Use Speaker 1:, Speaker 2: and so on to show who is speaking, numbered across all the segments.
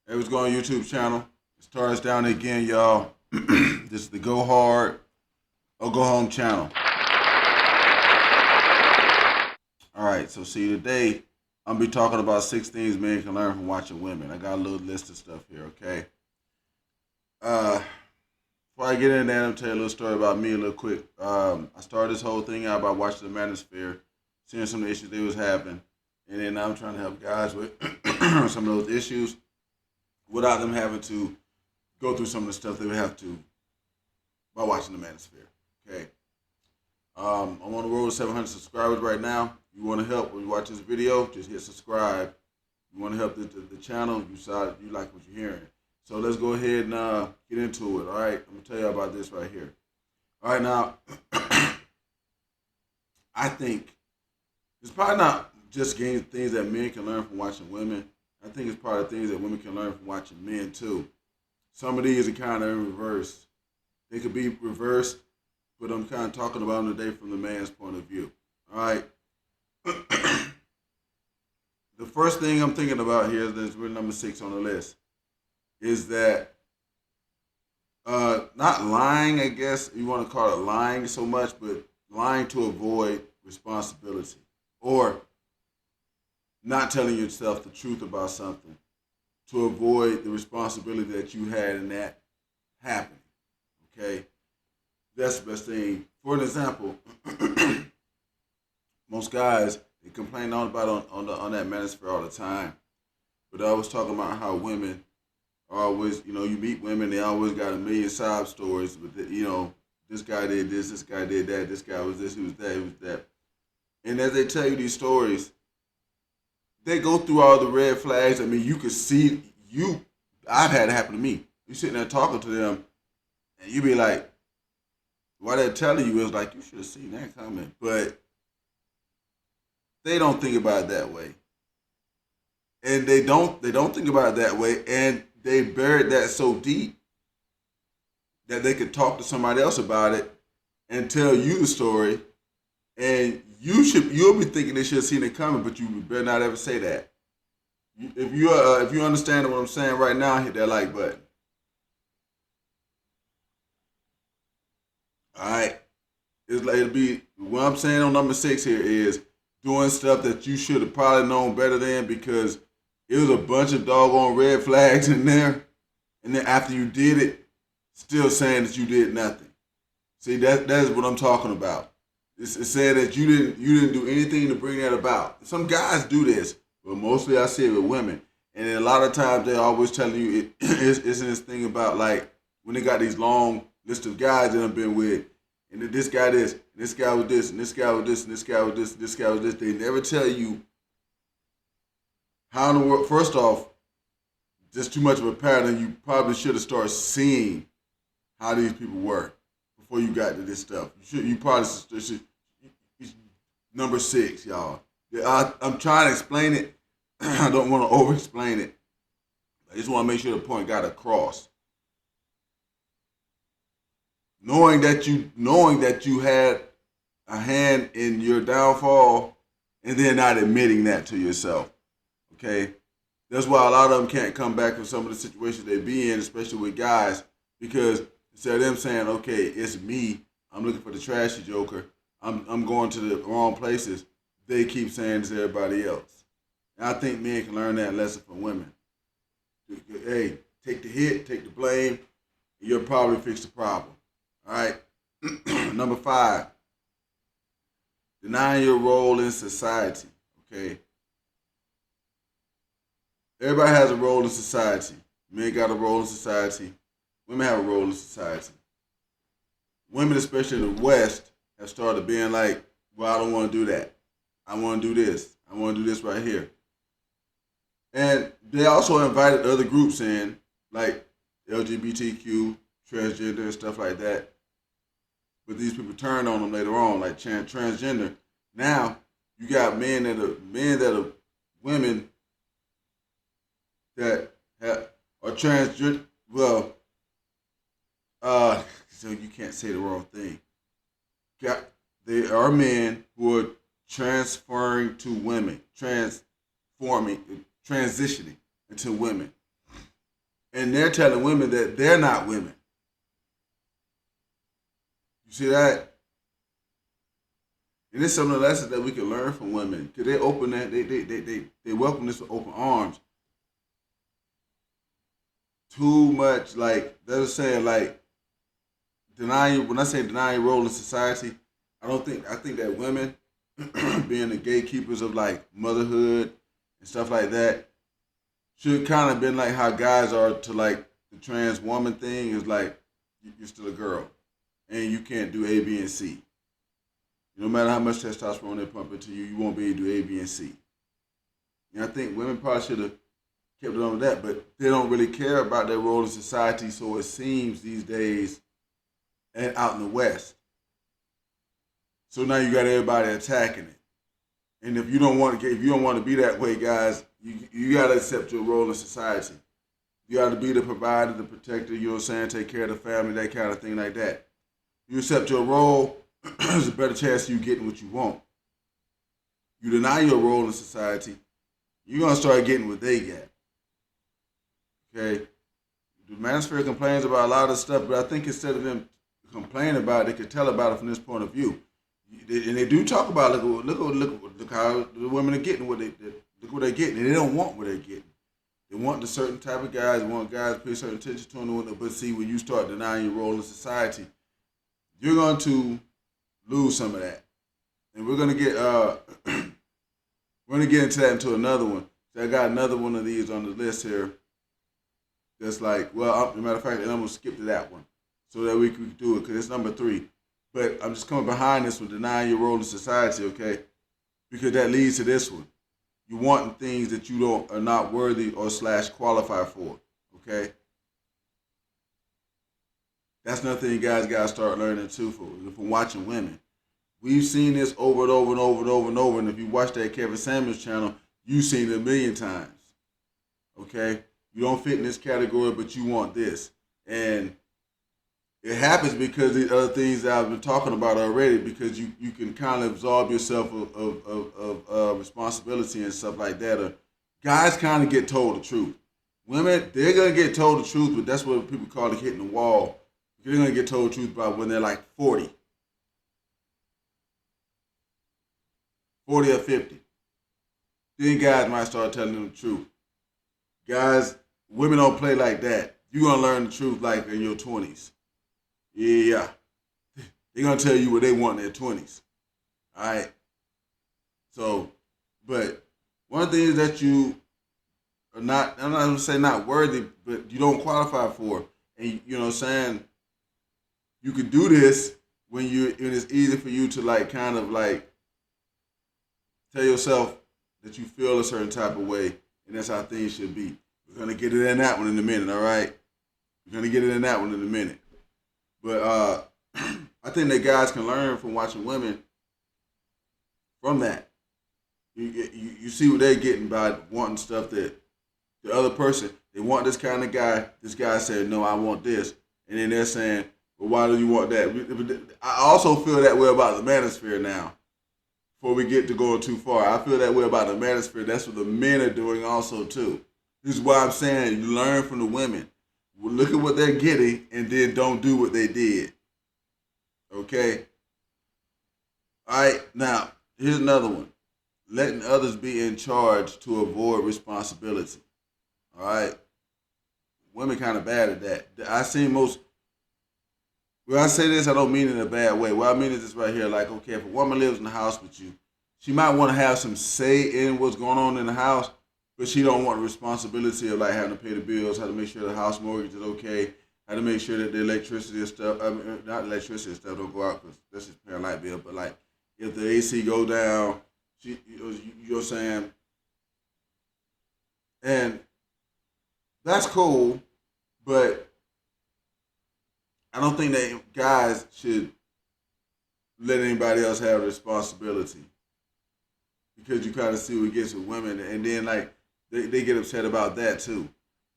Speaker 1: Hey, what's going on YouTube channel? It's Taurus down again, y'all. This is the Go Hard or Go Home channel. Alright, so see today I'm gonna be talking about 6 things men can learn from watching women. I got a little list of stuff here, okay? Uh Before I get into that, I'm gonna tell you a little story about me a little quick. I started this whole thing out by watching the Manosphere, seeing some of the issues they was having, and then I'm trying to help guys with some of those issues without them having to go through some of the stuff they would have to by watching the Manosphere. Okay. I'm on the road to 700 subscribers right now. If you want to help when you watch this video, just hit subscribe. You want to help the channel, you like what you're hearing. So let's go ahead and get into it. All right. I'm going to tell you about this right here. All right. Now, I think it's probably not just things that men can learn from watching women. I think it's probably things that women can learn from watching men too. Some of these are kind of in reverse. They could be reversed, but I'm kind of talking about them today from the man's point of view. All right. The first thing I'm thinking about here that's really number 6 on the list is that not lying, I guess you want to call it lying so much, but lying to avoid responsibility or not telling yourself the truth about something to avoid the responsibility that you had in that happening. Okay? That's the best thing. For an example, most guys they complain all about on that manosphere all the time. But I was talking about how women are always, you meet women, they always got a million sob stories. But this guy did this guy did that, this guy was this, he was that, he was that. And as they tell you these stories, they go through all the red flags. I mean, you could see I've had it happen to me. You sitting there talking to them, and you be like, "Why they're telling you is like you should have seen that coming," but they don't think about it that way, and they don't think about it that way, and they buried that so deep that they could talk to somebody else about it and tell you the story, and you'll be thinking they should have seen it coming, but you better not ever say that. If you understand what I'm saying right now, hit that like button. All right, it'll be what I'm saying on number 6 here is doing stuff that you should have probably known better than because it was a bunch of doggone red flags in there, and then after you did it, still saying that you did nothing. See that's what I'm talking about. It's saying that you didn't do anything to bring that about. Some guys do this, but mostly I see it with women. And then a lot of times they're always telling you it's this thing about like when they got these long list of guys that I've been with, and then this guy this, and this guy with this, and this guy with this, and this guy with this, and this guy with this. They never tell you how in the world. First off, just too much of a pattern. You probably should have started seeing how these people were before you got to this stuff. You probably should. Number 6, y'all. I'm trying to explain it. I don't want to over-explain it. I just want to make sure the point got across. Knowing that you had a hand in your downfall, and then not admitting that to yourself. Okay, that's why a lot of them can't come back from some of the situations they be in, especially with guys, because instead of them saying, "Okay, it's me. I'm looking for the trashy joker. I'm going to the wrong places," they keep saying it's everybody else. And I think men can learn that lesson from women. Hey, take the hit, take the blame, and you'll probably fix the problem. All right. Number 5, denying your role in society. Okay. Everybody has a role in society. Men got a role in society. Women have a role in society. Women, especially in the West, have started being like, well, I don't want to do that. I want to do this. I want to do this right here. And they also invited other groups in, like LGBTQ, transgender, and stuff like that. But these people turn on them later on, like transgender. Now you got men that are women that are transgender. Well, so you can't say the wrong thing. There are men who are transferring to women, transitioning into women. and they're telling women that they're not women. You see that? And it's some of the lessons that we can learn from women because they open that they welcome this with open arms. Too much like they're saying like denying. When I say denying role in society, I think that women being the gatekeepers of like motherhood and stuff like that should kind of been like how guys are to like the trans woman thing is like you're still a girl and you can't do A, B, and C. No matter how much testosterone they pump into you, you won't be able to do A, B, and C. And I think women probably should have kept it on that, but they don't really care about their role in society, so it seems these days and out in the West. So now you got everybody attacking it. And if you don't want to be that way, guys, you got to accept your role in society. You got to be the provider, the protector, you know what I'm saying, take care of the family, that kind of thing like that. You accept your role, there's a better chance of you getting what you want. You deny your role in society, you're going to start getting what they get. Okay? The manosphere complains about a lot of stuff, but I think instead of them complaining about it, they could tell about it from this point of view. And they do talk about look how the women are getting look what they're getting, and they don't want what they're getting. They want the certain type of guys. They want guys to pay certain attention to them. But see, when you start denying your role in society, you're going to lose some of that. And we're going to get into that into another one. So I got another one of these on the list here. That's like, well, as a matter of fact, and I'm going to skip to that one so that we can do it because it's number 3. But I'm just coming behind this with denying your role in society, okay? Because that leads to this one. You want things that you are not worthy or / qualified for, okay? That's another thing you guys got to start learning too from watching women. We've seen this over and over and over and over and over. And if you watch that Kevin Samuels channel, you've seen it a million times, okay? You don't fit in this category, but you want this. And it happens because the other things that I've been talking about already, because you can kind of absolve yourself of responsibility and stuff like that. Or guys kind of get told the truth. Women, they're going to get told the truth, but that's what people call it hitting the wall. They're going to get told the truth about when they're like 40 or 50. Then guys might start telling them the truth. Guys, women don't play like that. You're going to learn the truth like in your 20s. Yeah. They're going to tell you what they want in their 20s. All right? So, but one of the things that you are not, I'm not going to say not worthy, but you don't qualify for, and you know what I'm saying, you could do this when it's easy for you to like kind of like tell yourself that you feel a certain type of way, and that's how things should be. We're going to get it in that one in a minute, all right? We're going to get it in that one in a minute. But I think that guys can learn from watching women from that. You see what they're getting by wanting stuff that the other person, they want this kind of guy. This guy said, no, I want this. And then they're saying, well, why do you want that? I also feel that way about the manosphere now. Before we get to going too far, I feel that way about the manosphere. That's what the men are doing also too. This is why I'm saying you learn from the women. Look at what they're getting and then don't do what they did. Okay? All right, now, here's another one. Letting others be in charge to avoid responsibility. All right? Women kind of bad at that. I see most, when I say this, I don't mean it in a bad way. What I mean is this right here. Like, okay, if a woman lives in the house with you, she might want to have some say in what's going on in the house, but she don't want the responsibility of like having to pay the bills, how to make sure the house mortgage is okay, how to make sure that the electricity and stuff, not electricity and stuff don't go out because that's just paying a light bill, but like if the AC go down, you know what I'm saying? And that's cool, but I don't think that guys should let anybody else have responsibility because you kind of see what gets with women, and then like they get upset about that too.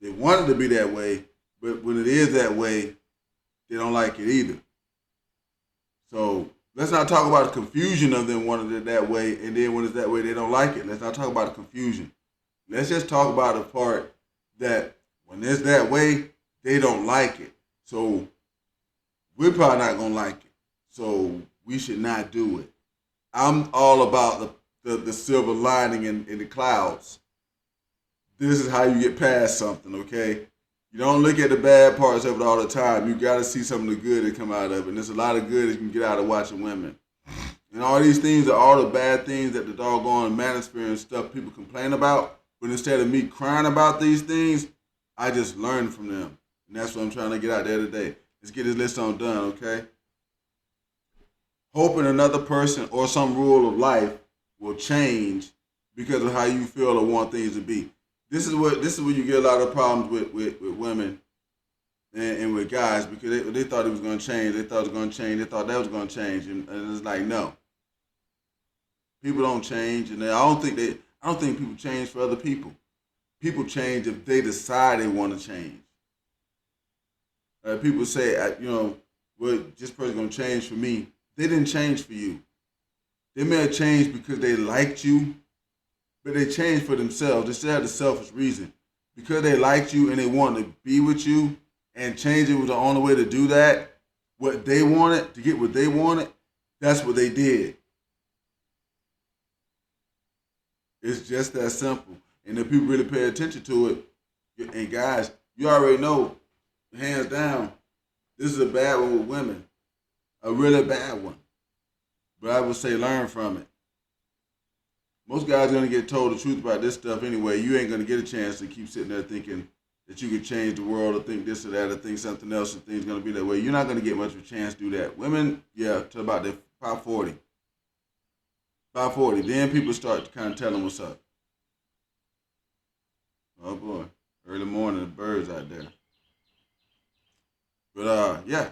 Speaker 1: They want it to be that way, but when it is that way, they don't like it either. So let's not talk about the confusion of them wanting it that way, and then when it's that way, they don't like it. Let's not talk about the confusion. Let's just talk about the part that When it's that way, they don't like it. So we're probably not gonna like it. So we should not do it. I'm all about the silver lining in the clouds. This is how you get past something, okay? You don't look at the bad parts of it all the time. You got to see some of the good that come out of it. And there's a lot of good that you can get out of watching women. And all these things are all the bad things that the doggone manosphere and stuff people complain about. But instead of me crying about these things, I just learn from them. And that's what I'm trying to get out there today. Let's get this list on done, okay? Hoping another person or some rule of life will change because of how you feel or want things to be. This is where you get a lot of problems with women and with guys because they thought it was going to change. They thought it was going to change. They thought that was going to change, and it's like no. People don't change, and I don't think people change for other people. People change if they decide they want to change. People say, well, this person's going to change for me. They didn't change for you. They may have changed because they liked you, but they changed for themselves. They still had a selfish reason. Because they liked you and they wanted to be with you, and change it was the only way to do that, what they wanted, to get what they wanted, that's what they did. It's just that simple. And if people really pay attention to it, and guys, you already know, hands down, this is a bad one with women. A really bad one. But I would say learn from it. Most guys are going to get told the truth about this stuff anyway. You ain't going to get a chance to keep sitting there thinking that you could change the world or think this or that or think something else and things going to be that way. You're not going to get much of a chance to do that. Women, yeah, till about the 540. 540. Then people start to kind of tell them what's up. Oh boy. Early morning, the birds out there. But yeah.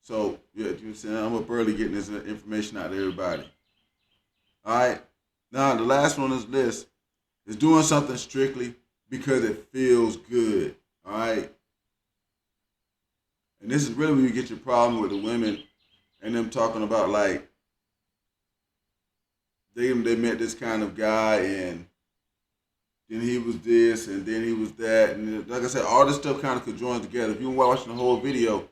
Speaker 1: So, yeah, you know saying, I'm up early getting this information out to everybody. All right. Now, the last one on this list is doing something strictly because it feels good. All right. And this is really when you get your problem with the women and them talking about like they met this kind of guy and then he was this and then he was that. And like I said, all this stuff kind of could join together. If you're watching the whole video,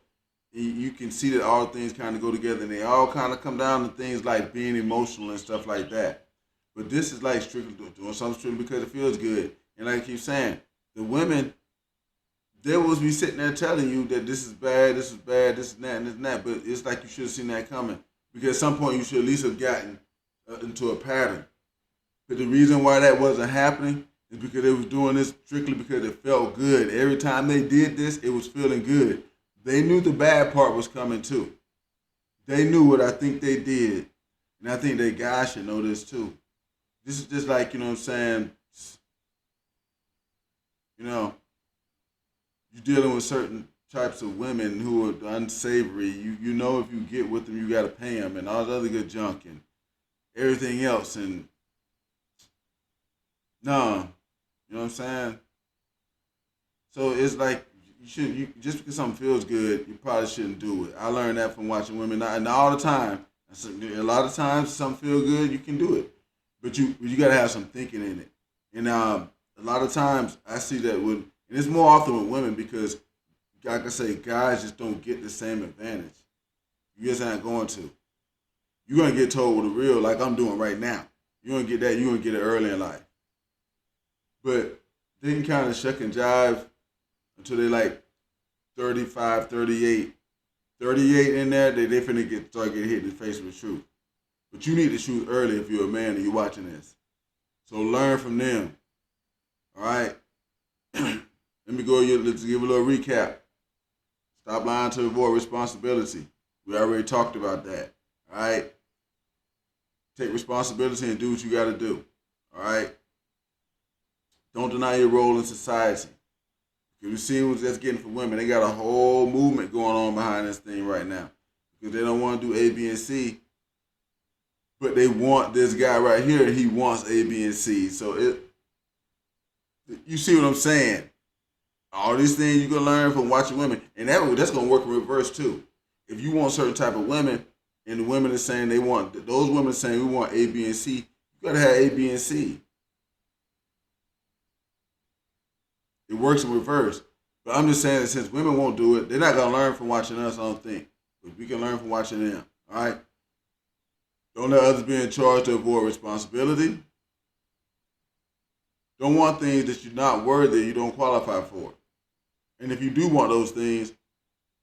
Speaker 1: you can see that all things kind of go together and they all kind of come down to things like being emotional and stuff like that. But this is like strictly doing something strictly because it feels good. And like I keep saying, the women, they will be sitting there telling you that this is bad, this is bad, this is that, and this and that. But it's like you should have seen that coming. Because at some point you should at least have gotten into a pattern. But the reason why that wasn't happening is because they was doing this strictly because it felt good. Every time they did this, it was feeling good. They knew the bad part was coming too. They knew what I think they did. And I think that guys should know this too. This is just like, you know what I'm saying, you know, you're dealing with certain types of women who are unsavory. You know if you get with them, you got to pay them and all the other good junk and everything else. And no, you know what I'm saying? So it's like, just because something feels good, you probably shouldn't do it. I learned that from watching women, and all the time. A lot of times, something feel good, you can do it, but you got to have some thinking in it. And a lot of times, I see that and it's more often with women because, like I say, guys just don't get the same advantage. You just ain't going to. You're gonna get told with the real, like I'm doing right now. You're gonna get that. You're gonna get it early in life, but they can kind of shuck and jive until they like 35, 38. 38 in there, they finna start getting hit in the face with the truth. But you need to shoot early if you're a man and you're watching this. So learn from them. All right? Let me let's give a little recap. Stop lying to avoid responsibility. We already talked about that. All right? Take responsibility and do what you got to do. All right? Don't deny your role in society. You see what that's getting for women. They got a whole movement going on behind this thing right now. Because they don't want to do A, B, and C. But they want this guy right here, and he wants A, B, and C. So you see what I'm saying? All these things you can learn from watching women. And that's going to work in reverse too. If you want certain type of women, and the women are saying those women are saying we want A, B, and C, you got to have A, B, and C. It works in reverse. But I'm just saying that since women won't do it, they're not gonna learn from watching us. I don't think. But we can learn from watching them. All right. Don't let others be in charge to avoid responsibility. Don't want things that you're not worthy, you don't qualify for. And if you do want those things,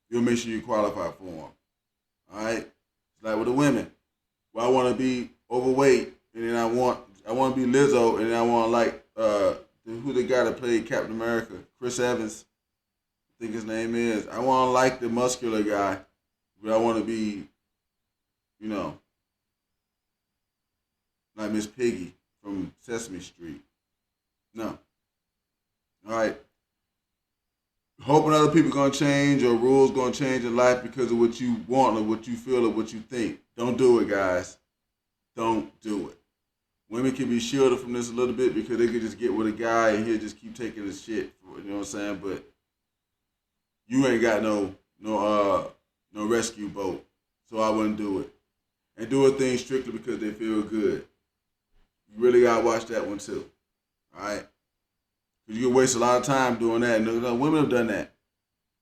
Speaker 1: you'll make sure you qualify for them. All right. It's like with the women. Well, I want to be overweight, and then I want to be Lizzo, and then I want to like who the guy that played Captain America, Chris Evans. I think his name is. I want to like the muscular guy, but I want to be, you know, like Miss Piggy from Sesame Street. No. All right. Hoping other people gonna change or rules gonna change in life because of what you want or what you feel or what you think. Don't do it, guys. Don't do it. Women can be shielded from this a little bit because they could just get with a guy and he'll just keep taking his shit. You know what I'm saying? But you ain't got no rescue boat, so I wouldn't do it. And doing things strictly because they feel good. You really gotta watch that one too. All right. You can waste a lot of time doing that. And women have done that.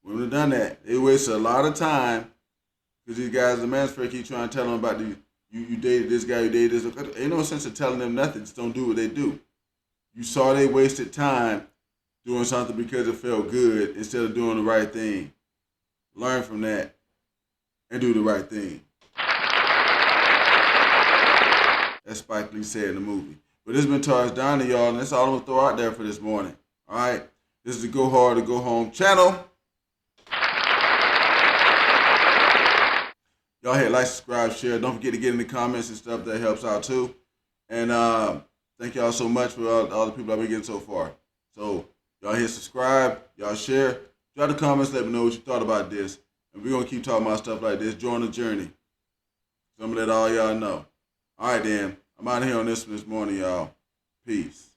Speaker 1: Women have done that. They waste a lot of time because these guys, the manosphere, keep trying to tell them about you dated this guy, you dated this. Ain't no sense of telling them nothing. Just don't do what they do. You saw they wasted time doing something because it felt good instead of doing the right thing. Learn from that and do the right thing. As Spike Lee said in the movie. But this has been Taj Donnie, y'all, and that's all I'm going to throw out there for this morning. All right? This is the Go Hard or Go Home channel. Y'all hit like, subscribe, share. Don't forget to get in the comments and stuff. That helps out, too. And thank y'all so much for all the people I've been getting so far. So, y'all hit subscribe. Y'all share. Drop the comments. Let me know what you thought about this. And we're going to keep talking about stuff like this. Join the journey. So I'm going to let all y'all know. All right, then. I'm out of here on this one this morning, y'all. Peace.